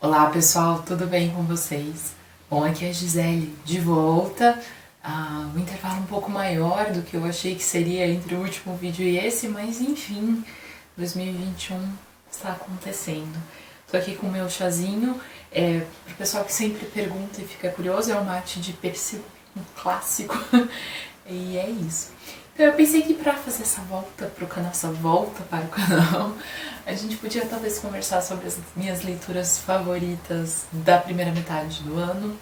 Olá pessoal, tudo bem com vocês? Bom, aqui é a Gisele de volta. Um intervalo um pouco maior do que eu achei que seria entre o último vídeo e esse, mas enfim, 2021 está acontecendo. Tô aqui com o meu chazinho, pro pessoal que sempre pergunta e fica curioso, é o mate de pêssego, um clássico, e é isso. Então eu pensei que para fazer essa volta para o canal, a gente podia talvez conversar sobre as minhas leituras favoritas da primeira metade do ano.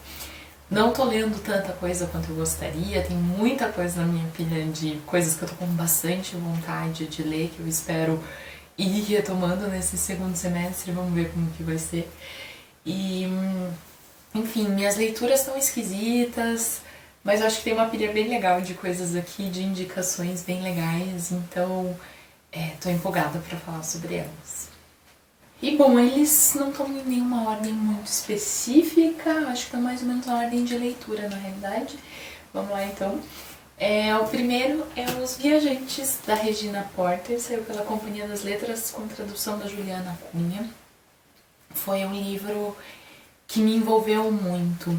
Não tô lendo tanta coisa quanto eu gostaria, tem muita coisa na minha pilha de coisas que eu tô com bastante vontade de ler, que eu espero ir retomando nesse segundo semestre, vamos ver como que vai ser. E, enfim, minhas leituras estão esquisitas, mas eu acho que tem uma pilha bem legal de coisas aqui, de indicações bem legais, então tô empolgada para falar sobre elas. E bom, eles não estão em nenhuma ordem muito específica, acho que estão mais ou menos na ordem de leitura na realidade. Vamos lá então. O primeiro é Os Viajantes, da Regina Porter, saiu pela Companhia das Letras com tradução da Juliana Cunha. Foi um livro que me envolveu muito.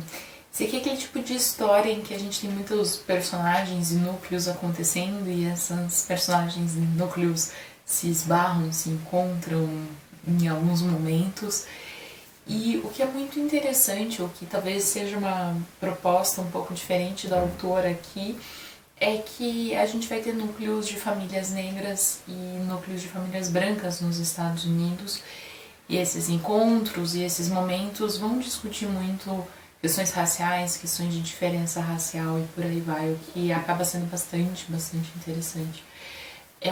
Esse aqui é aquele tipo de história em que a gente tem muitos personagens e núcleos acontecendo e esses personagens e núcleos se esbarram, se encontram em alguns momentos. E o que é muito interessante, ou que talvez seja uma proposta um pouco diferente da autora aqui, é que a gente vai ter núcleos de famílias negras e núcleos de famílias brancas nos Estados Unidos. E esses encontros e esses momentos vão discutir muito questões raciais, questões de diferença racial e por aí vai, o que acaba sendo bastante interessante. É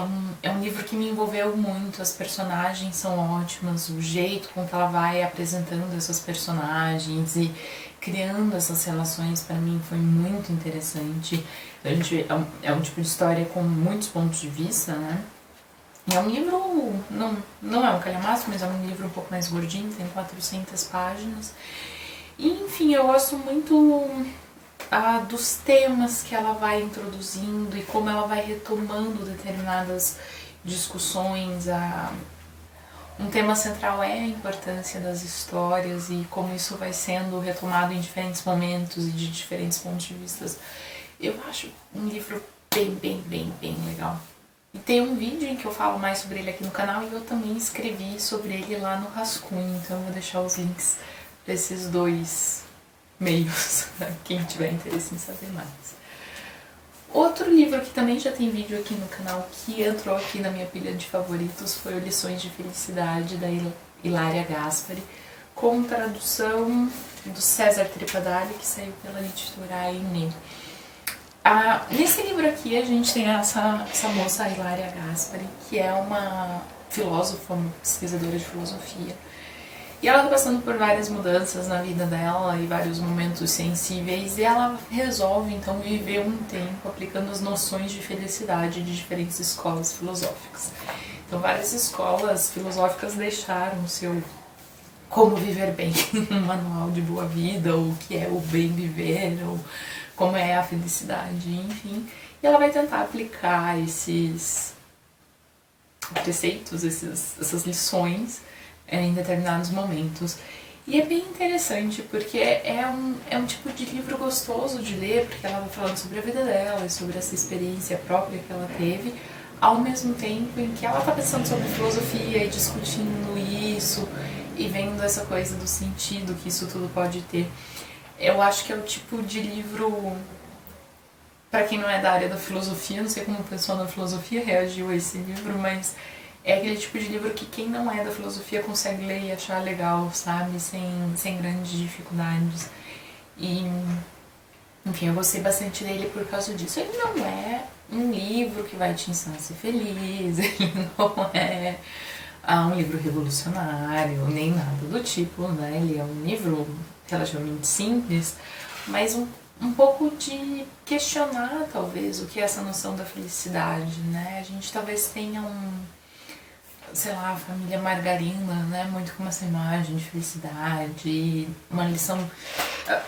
um livro que me envolveu muito, as personagens são ótimas, o jeito com que ela vai apresentando essas personagens e criando essas relações para mim foi muito interessante. É um tipo de história com muitos pontos de vista, né? É um livro, não é um calhamaço, mas é um livro um pouco mais gordinho, tem 400 páginas. E, enfim, eu gosto muito dos temas que ela vai introduzindo e como ela vai retomando determinadas discussões. Um tema central é a importância das histórias e como isso vai sendo retomado em diferentes momentos e de diferentes pontos de vista. Eu acho um livro bem legal. E tem um vídeo em que eu falo mais sobre ele aqui no canal e eu também escrevi sobre ele lá no Rascunho, então eu vou deixar os links para esses dois meios, para quem tiver interesse em saber mais. Outro livro que também já tem vídeo aqui no canal, que entrou aqui na minha pilha de favoritos, foi o Lições de Felicidade, da Hilária Gaspari, com tradução do César Tripadali, que saiu pela editora Aine. Nesse livro aqui a gente tem essa moça, a Hilária Gaspari, que é uma filósofa, uma pesquisadora de filosofia. E ela está passando por várias mudanças na vida dela e vários momentos sensíveis, e ela resolve então viver um tempo aplicando as noções de felicidade de diferentes escolas filosóficas. Então várias escolas filosóficas deixaram o seu Como Viver Bem, um manual de boa vida, ou o que é o bem viver, ou como é a felicidade, enfim. E ela vai tentar aplicar esses preceitos, essas lições em determinados momentos. E é bem interessante, porque é um tipo de livro gostoso de ler, porque ela vai falando sobre a vida dela e sobre essa experiência própria que ela teve, ao mesmo tempo em que ela está pensando sobre filosofia e discutindo isso, e vendo essa coisa do sentido que isso tudo pode ter. Eu acho que é o tipo de livro, para quem não é da área da filosofia, não sei como o pessoal da filosofia reagiu a esse livro, mas é aquele tipo de livro que quem não é da filosofia consegue ler e achar legal, sabe? Sem grandes dificuldades. E, enfim, eu gostei bastante dele por causa disso. Ele não é um livro que vai te ensinar a ser feliz, ele não é um livro revolucionário, nem nada do tipo, né? Ele é um livro relativamente simples, mas um pouco de questionar, talvez, o que é essa noção da felicidade, né? A gente talvez tenha sei lá, a família margarina, né? Muito com essa imagem de felicidade,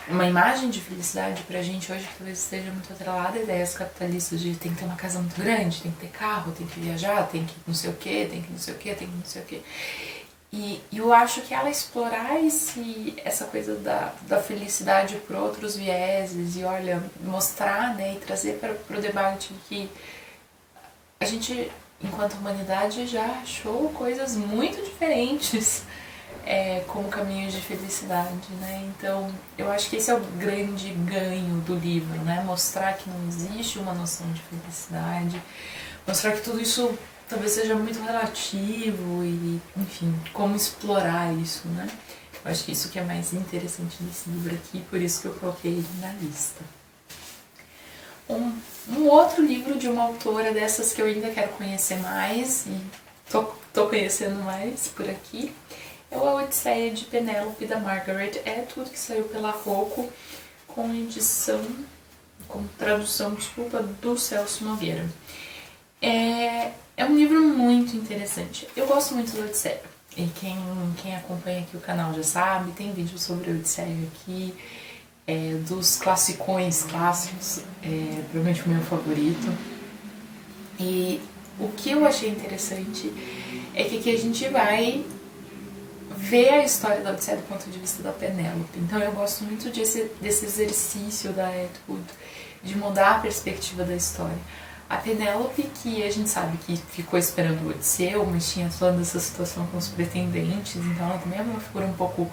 uma imagem de felicidade pra gente hoje que talvez esteja muito atrelada a ideias capitalistas de tem que ter uma casa muito grande, tem que ter carro, tem que viajar, tem que não sei o que, tem que não sei o que, tem que não sei o que. E eu acho que ela explorar essa coisa da felicidade por outros vieses e, olha, mostrar, né, e trazer para o debate que a gente, enquanto humanidade, já achou coisas muito diferentes como caminhos de felicidade, né? Então, eu acho que esse é o grande ganho do livro, né? Mostrar que não existe uma noção de felicidade, mostrar que tudo isso talvez seja muito relativo e, enfim, como explorar isso, né? Eu acho que isso que é mais interessante nesse livro aqui, por isso que eu coloquei ele na lista. Um outro livro de uma autora dessas que eu ainda quero conhecer mais, e tô conhecendo mais por aqui, é A Odisseia de Penélope, da Margaret Atwood, que saiu pela Rocco, com edição, com tradução, desculpa, do Celso Nogueira. É um livro muito interessante. Eu gosto muito da Odisseia. E quem acompanha aqui o canal já sabe, tem vídeo sobre a Odisseia aqui, dos classicões clássicos, provavelmente o meu favorito. E o que eu achei interessante é que aqui a gente vai ver a história da Odisseia do ponto de vista da Penélope. Então eu gosto muito desse exercício da Atwood, de mudar a perspectiva da história. A Penélope, que a gente sabe que ficou esperando o Odisseu, mas tinha toda essa situação com os pretendentes, então ela também é uma figura um pouco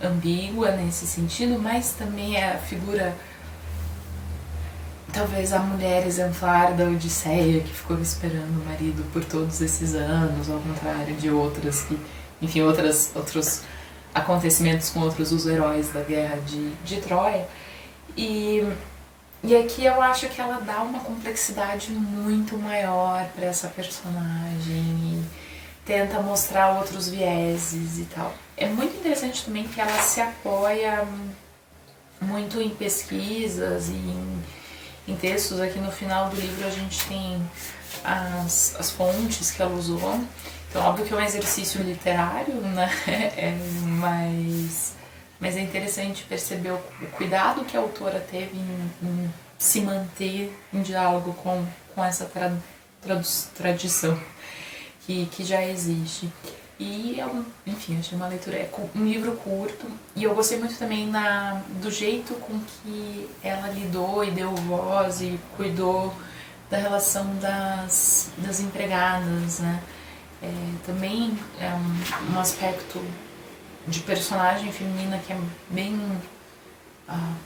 ambígua nesse sentido, mas também é a figura, talvez a mulher exemplar da Odisseia, que ficou esperando o marido por todos esses anos, ao contrário de outras que, enfim, outros acontecimentos com outros os heróis da guerra de Troia. E aqui eu acho que ela dá uma complexidade muito maior para essa personagem e tenta mostrar outros vieses e tal. É muito interessante também que ela se apoia muito em pesquisas e em textos. Aqui no final do livro a gente tem as fontes que ela usou. Então, óbvio que é um exercício literário, né? Mas é interessante perceber o cuidado que a autora teve em se manter em diálogo com essa tradição que já existe. E, enfim, achei uma leitura, um livro curto, e eu gostei muito também do jeito com que ela lidou e deu voz e cuidou da relação das empregadas, né? Também é um aspecto de personagem feminina que é bem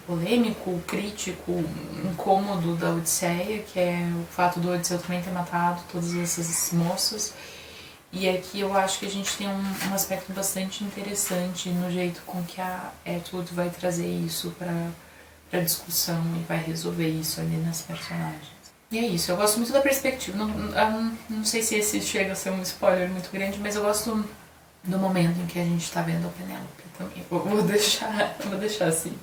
polêmico, crítico, incômodo da Odisseia, que é o fato do Odisseu também ter matado todas essas moças. E aqui eu acho que a gente tem um aspecto bastante interessante no jeito com que a Atwood vai trazer isso para discussão e vai resolver isso ali nas personagens. E é isso, eu gosto muito da perspectiva. Não sei se esse chega a ser um spoiler muito grande, mas eu gosto do momento em que a gente tá vendo a Penélope também. Vou deixar assim,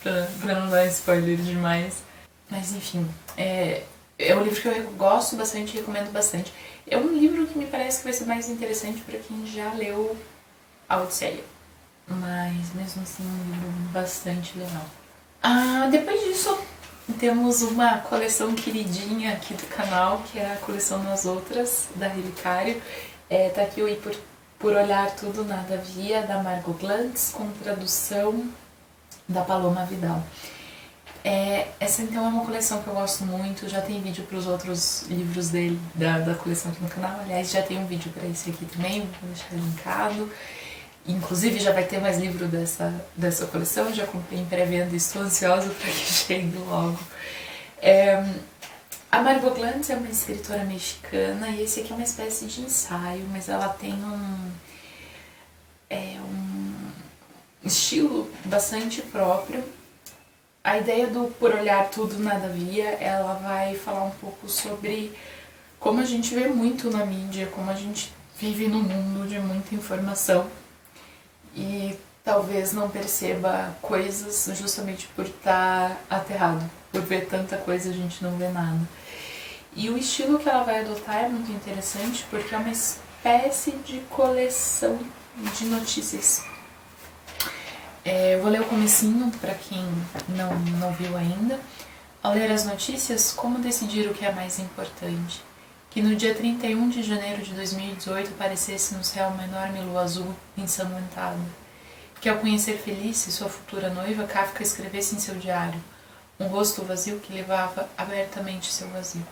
pra não dar spoiler demais. Mas enfim, é um livro que eu gosto bastante e recomendo bastante. É um livro que me parece que vai ser mais interessante para quem já leu a Odisseia. Mas mesmo assim, um livro bastante legal. Depois disso, temos uma coleção queridinha aqui do canal, que é a coleção Nas Outras, da Relicário. Tá aqui o Por Olhar Tudo Nada Via, da Margot Glantz, com tradução da Paloma Vidal. Essa então é uma coleção que eu gosto muito, já tem vídeo para os outros livros dele, da coleção aqui no canal. Aliás, já tem um vídeo para esse aqui também, vou deixar linkado. Inclusive já vai ter mais livro dessa coleção, já comprei em pré-venda e estou ansiosa para que chegue logo. A Margot Glantz é uma escritora mexicana e esse aqui é uma espécie de ensaio, mas ela tem um estilo bastante próprio. A ideia do Por Olhar Tudo Nada Via, ela vai falar um pouco sobre como a gente vê muito na mídia, como a gente vive num mundo de muita informação e talvez não perceba coisas justamente por estar aterrado, por ver tanta coisa a gente não vê nada. E o estilo que ela vai adotar é muito interessante porque é uma espécie de coleção de notícias. Vou ler o comecinho para quem não viu ainda. Ao ler as notícias, como decidir o que é mais importante? que no dia 31 de janeiro de 2018 aparecesse no céu uma enorme lua azul ensanguentada. Que ao conhecer Felice, sua futura noiva, Kafka escrevesse em seu diário um rosto vazio que levava abertamente seu vazio.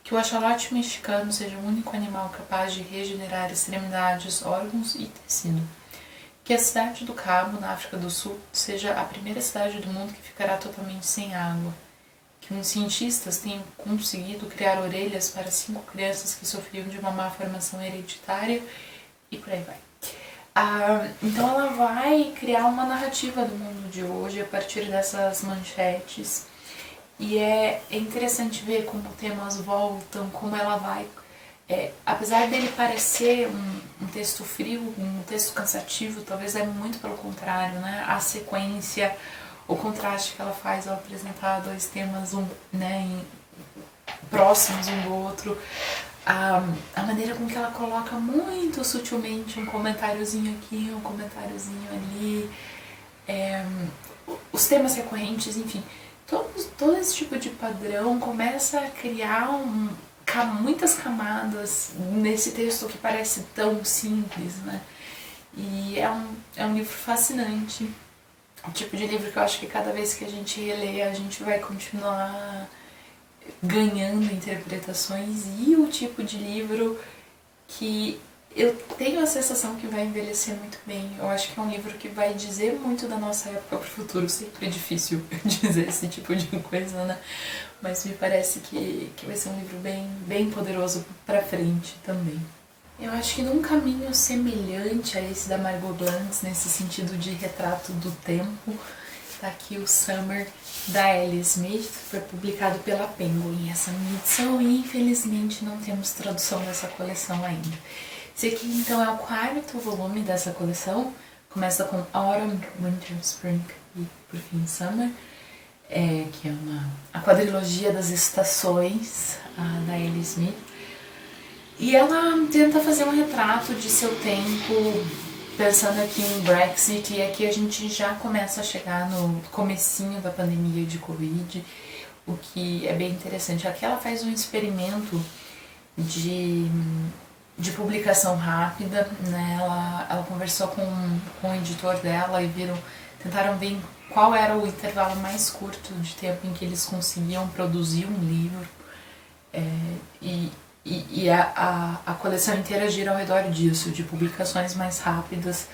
Que o axolote mexicano seja o único animal capaz de regenerar extremidades, órgãos e tecido. Que a cidade do Cabo, na África do Sul, seja a primeira cidade do mundo que ficará totalmente sem água. Que uns cientistas tenham conseguido criar orelhas para 5 crianças que sofriam de uma má formação hereditária e por aí vai. Então ela vai criar uma narrativa do mundo de hoje a partir dessas manchetes. E é interessante ver como temas voltam, como ela vai... apesar dele parecer um texto frio, um texto cansativo, talvez é muito pelo contrário, né? A sequência, o contraste que ela faz ao apresentar dois temas próximos um do outro, a maneira com que ela coloca muito sutilmente um comentáriozinho aqui, um comentáriozinho ali, os temas recorrentes, enfim, todo esse tipo de padrão começa a criar muitas camadas nesse texto que parece tão simples, né? E é um livro fascinante, o tipo de livro que eu acho que cada vez que a gente relê, a gente vai continuar ganhando interpretações, e o tipo de livro que eu tenho a sensação que vai envelhecer muito bem. Eu acho que é um livro que vai dizer muito da nossa época pro futuro. Sempre é difícil dizer esse tipo de coisa, né? Mas me parece que vai ser um livro bem poderoso pra frente também. Eu acho que num caminho semelhante a esse da Margot Glantz, nesse sentido de retrato do tempo, tá aqui o Summer, da Ellie Smith, foi publicado pela Penguin. Essa minha edição, e infelizmente não temos tradução dessa coleção ainda. Esse aqui então é o 4º volume dessa coleção, começa com Autumn, Winter, Spring e por fim Summer, que é a quadrilogia das estações da Ellie Smith. E ela tenta fazer um retrato de seu tempo, pensando aqui em Brexit, e aqui a gente já começa a chegar no comecinho da pandemia de Covid, o que é bem interessante. Aqui ela faz um experimento de publicação rápida, né? Ela conversou com o editor dela e tentaram ver qual era o intervalo mais curto de tempo em que eles conseguiam produzir um livro, e a coleção inteira gira ao redor disso, de publicações mais rápidas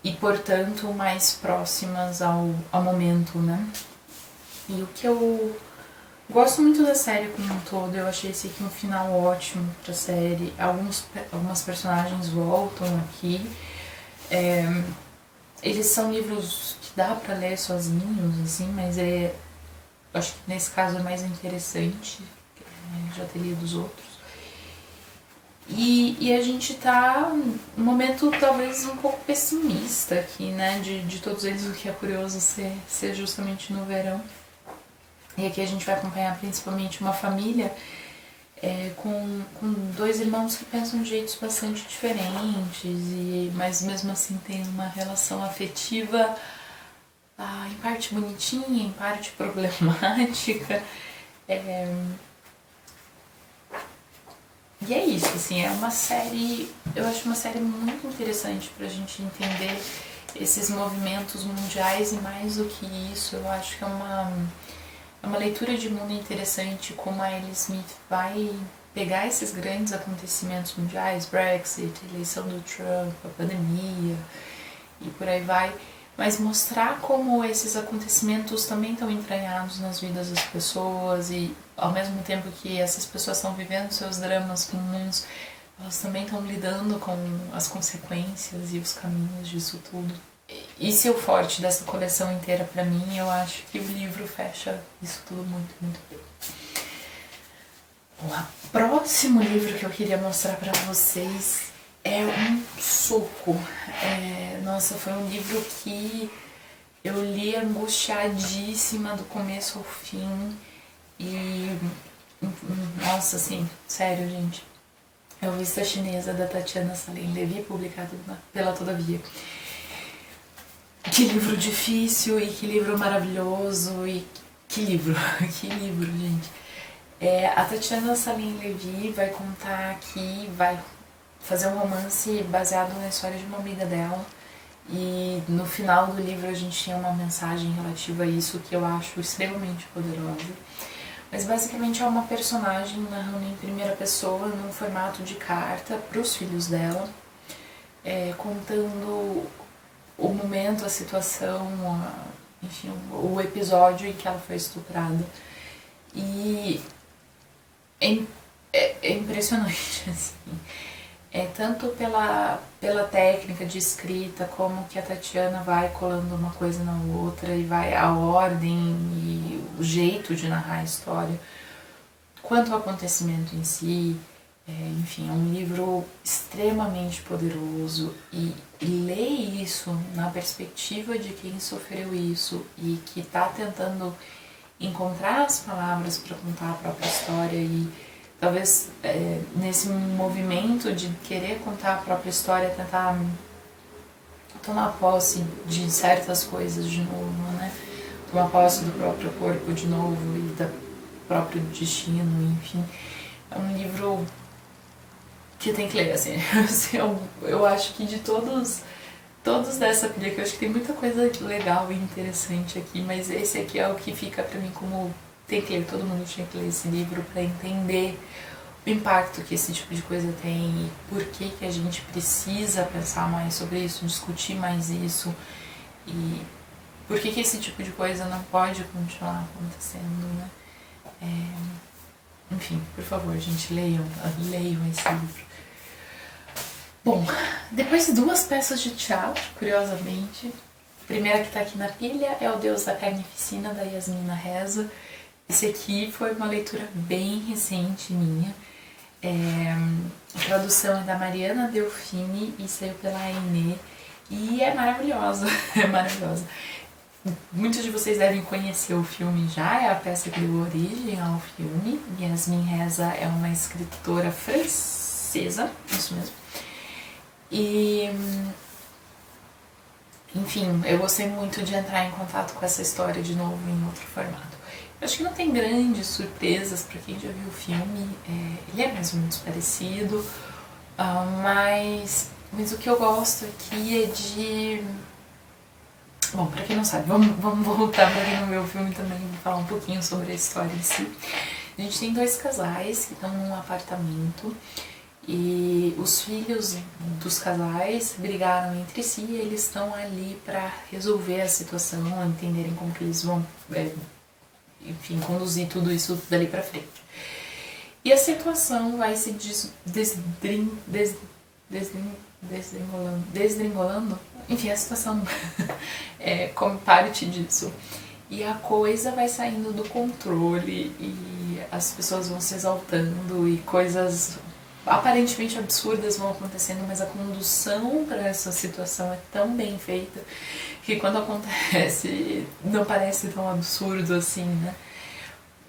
e, portanto, mais próximas ao momento, né? E o que eu gosto muito da série como um todo, eu achei esse aqui um final ótimo pra série. Algumas personagens voltam aqui. Eles são livros que dá pra ler sozinhos, assim, mas acho que nesse caso é mais interessante, já ter lido os outros. E a gente tá num momento talvez um pouco pessimista aqui, né, de todos eles, o que é curioso ser justamente no verão. E aqui a gente vai acompanhar principalmente uma família com 2 irmãos que pensam de jeitos bastante diferentes, mas mesmo assim tem uma relação afetiva em parte bonitinha, em parte problemática. E é isso, assim, é uma série, eu acho uma série muito interessante pra gente entender esses movimentos mundiais, e mais do que isso, eu acho que é uma leitura de mundo interessante, como a Ellie Smith vai pegar esses grandes acontecimentos mundiais, Brexit, eleição do Trump, a pandemia e por aí vai, mas mostrar como esses acontecimentos também estão entranhados nas vidas das pessoas, e ao mesmo tempo que essas pessoas estão vivendo seus dramas comuns, elas também estão lidando com as consequências e os caminhos disso tudo. Esse é o forte dessa coleção inteira pra mim, eu acho que o livro fecha isso tudo muito, muito bem. O próximo livro que eu queria mostrar pra vocês é um soco. Nossa, foi um livro que eu li angustiadíssima do começo ao fim. E, nossa, assim, sério, gente. É o Vista Chinesa, da Tatiana Salim Levy, publicado pela Todavia. Que livro difícil e que livro maravilhoso, e que livro, que livro, gente. A Tatiana Salim Levy vai contar aqui, vai fazer um romance baseado na história de uma amiga dela, e no final do livro a gente tem uma mensagem relativa a isso que eu acho extremamente poderosa. Mas basicamente é uma personagem narrando em primeira pessoa, num formato de carta, para os filhos dela, contando o momento, a situação, enfim, o episódio em que ela foi estuprada. E é impressionante, assim. Tanto pela técnica de escrita, como que a Tatiana vai colando uma coisa na outra, e vai a ordem e o jeito de narrar a história, quanto ao acontecimento em si. Enfim, é um livro extremamente poderoso, e ler isso na perspectiva de quem sofreu isso e que está tentando encontrar as palavras para contar a própria história, e talvez nesse movimento de querer contar a própria história, tentar tomar posse de certas coisas de novo, né? Tomar posse do próprio corpo de novo e do próprio destino, enfim. É um livro que tem que ler, assim. Eu acho que de todos dessa pilha, que eu acho que tem muita coisa legal e interessante aqui, mas esse aqui é o que fica pra mim como tem que ler, todo mundo tinha que ler esse livro pra entender o impacto que esse tipo de coisa tem, e por que a gente precisa pensar mais sobre isso, discutir mais isso, e por que esse tipo de coisa não pode continuar acontecendo, né? Enfim, por favor, gente, leiam esse livro. Bom, depois 2 peças de teatro, curiosamente. A primeira que tá aqui na pilha é O Deus da Carnificina, da Yasmina Reza. Esse aqui foi uma leitura bem recente minha. A tradução é da Mariana Delfini e saiu pela Aenê, e é maravilhosa, é maravilhosa. Muitos de vocês devem conhecer o filme já, é a peça que deu origem ao filme. Yasmin Reza é uma escritora francesa, isso mesmo. E, enfim, eu gostei muito de entrar em contato com essa história de novo em outro formato. Eu acho que não tem grandes surpresas para quem já viu o filme, ele é mais ou menos parecido, mas o que eu gosto aqui é de... Bom, pra quem não sabe, vamos voltar pra quem não viu o filme também, falar um pouquinho sobre a história em si. A gente tem 2 casais que estão num apartamento, e os filhos dos casais brigaram entre si, e eles estão ali para resolver a situação, entenderem como que eles vão, enfim, conduzir tudo isso dali para frente. E a situação vai se desgringolando, enfim, a situação como parte disso. E a coisa vai saindo do controle, e as pessoas vão se exaltando, e coisas aparentemente absurdas vão acontecendo, mas a condução para essa situação é tão bem feita que quando acontece não parece tão absurdo assim, né?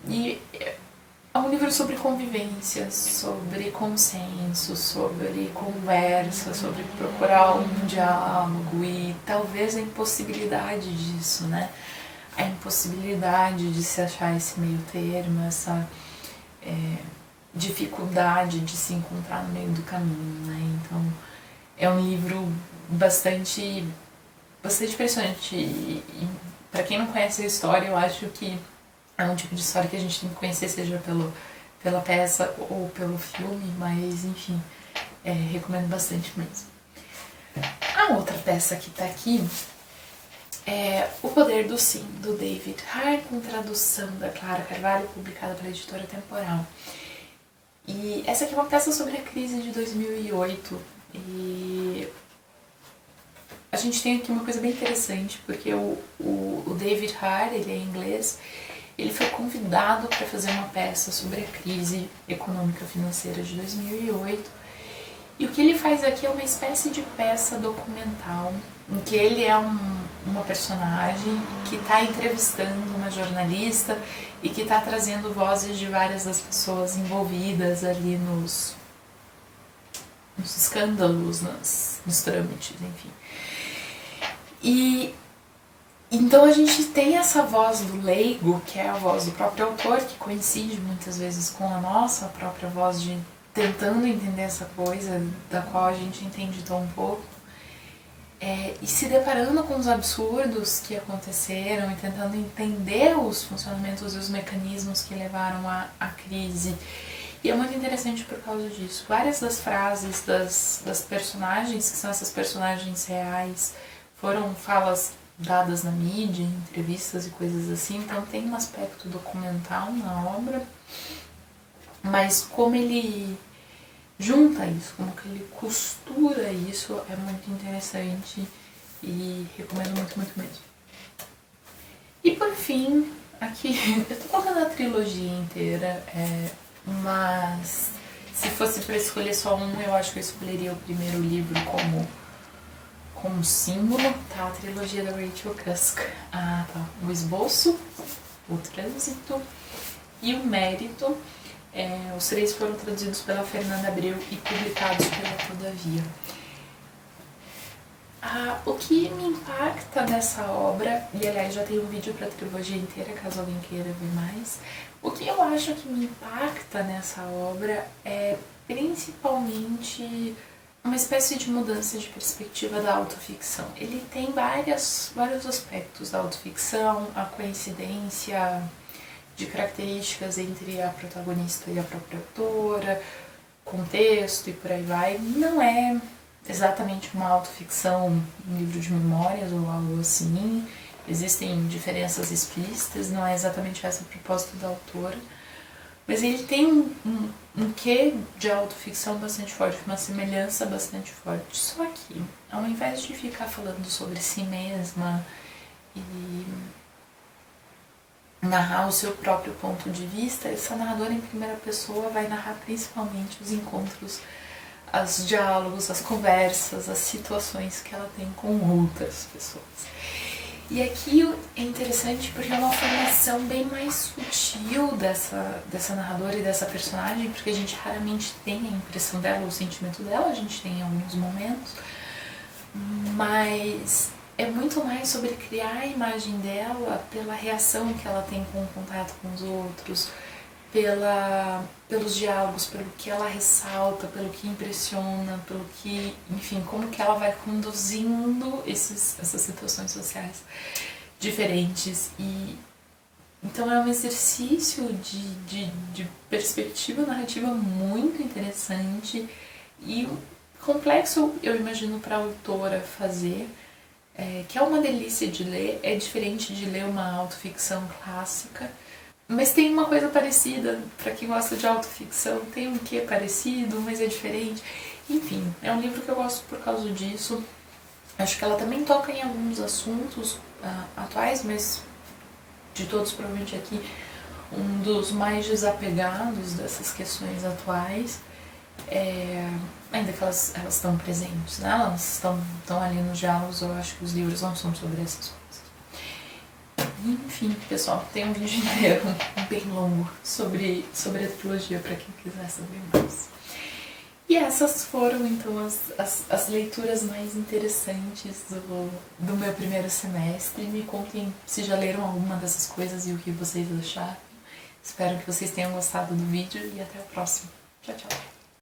E é um livro sobre convivência, sobre consenso, sobre conversa, sobre procurar um diálogo, e talvez a impossibilidade disso, né? A impossibilidade de se achar esse meio termo, essa dificuldade de se encontrar no meio do caminho, né? Então é um livro bastante impressionante, e para quem não conhece a história, eu acho que é um tipo de história que a gente tem que conhecer, seja pela peça ou pelo filme, mas enfim, recomendo bastante mesmo. A outra peça que tá aqui é O Poder do Sim, do David Hare, com tradução da Clara Carvalho, publicada pela editora Temporal. E essa aqui é uma peça sobre a crise de 2008, e a gente tem aqui uma coisa bem interessante, porque o David Hare, ele é inglês, ele foi convidado para fazer uma peça sobre a crise econômica financeira de 2008, e o que ele faz aqui é uma espécie de peça documental, em que ele é uma personagem que está entrevistando uma jornalista e que está trazendo vozes de várias das pessoas envolvidas ali nos escândalos, nos trâmites, enfim. E Então a gente tem essa voz do leigo, que é a voz do próprio autor, que coincide muitas vezes com a nossa própria voz de tentando entender essa coisa da qual a gente entende tão pouco, e se deparando com os absurdos que aconteceram e tentando entender os funcionamentos e os mecanismos que levaram à crise. E é muito interessante por causa disso. Várias das frases das personagens, que são essas personagens reais, foram falas dadas na mídia, em entrevistas e coisas assim, então tem um aspecto documental na obra, mas como ele junta isso, como que ele costura isso, é muito interessante e recomendo muito, muito mesmo. E por fim, aqui, eu tô colocando a trilogia inteira, mas se fosse para escolher só um, eu acho que eu escolheria o primeiro livro como símbolo, tá? A trilogia da Rachel Cusk. Tá. O Esboço, o Trânsito e o Mérito. Os 3 foram traduzidos pela Fernanda Abreu e publicados pela Todavia. O que me impacta nessa obra, e aliás já tem um vídeo para a trilogia inteira, caso alguém queira ver mais, o que eu acho que me impacta nessa obra é principalmente uma espécie de mudança de perspectiva da autoficção. Ele tem vários aspectos da autoficção, a coincidência de características entre a protagonista e a própria autora, contexto e por aí vai. Não é exatamente uma autoficção, um livro de memórias ou algo assim. Existem diferenças explícitas, não é exatamente essa a proposta da autora. Mas ele tem um quê de autoficção bastante forte, uma semelhança bastante forte. Só que, ao invés de ficar falando sobre si mesma e narrar o seu próprio ponto de vista, essa narradora em primeira pessoa vai narrar principalmente os encontros, os diálogos, as conversas, as situações que ela tem com outras pessoas. E aqui é interessante porque é uma formação bem mais sutil dessa narradora e dessa personagem, porque a gente raramente tem a impressão dela, o sentimento dela, a gente tem em alguns momentos, mas é muito mais sobre criar a imagem dela pela reação que ela tem com o contato com os outros, pelos diálogos, pelo que ela ressalta, pelo que impressiona, pelo que, enfim, como que ela vai conduzindo essas situações sociais diferentes. E então é um exercício de perspectiva narrativa muito interessante e complexo, eu imagino, para a autora fazer, que é uma delícia de ler, é diferente de ler uma autoficção clássica. Mas tem uma coisa parecida, para quem gosta de autoficção, tem um quê parecido, mas é diferente. Enfim, é um livro que eu gosto por causa disso. Acho que ela também toca em alguns assuntos atuais, mas de todos, provavelmente aqui, um dos mais desapegados dessas questões atuais. Ainda que elas estão presentes, né? Elas estão ali nos diálogos, eu acho que os livros não são sobre essas coisas. Enfim, pessoal, tem um vídeo inteiro, bem longo, sobre a trilogia, para quem quiser saber mais. E essas foram, então, as leituras mais interessantes do meu primeiro semestre. Me contem se já leram alguma dessas coisas e o que vocês acharam. Espero que vocês tenham gostado do vídeo e até a próxima. Tchau, tchau!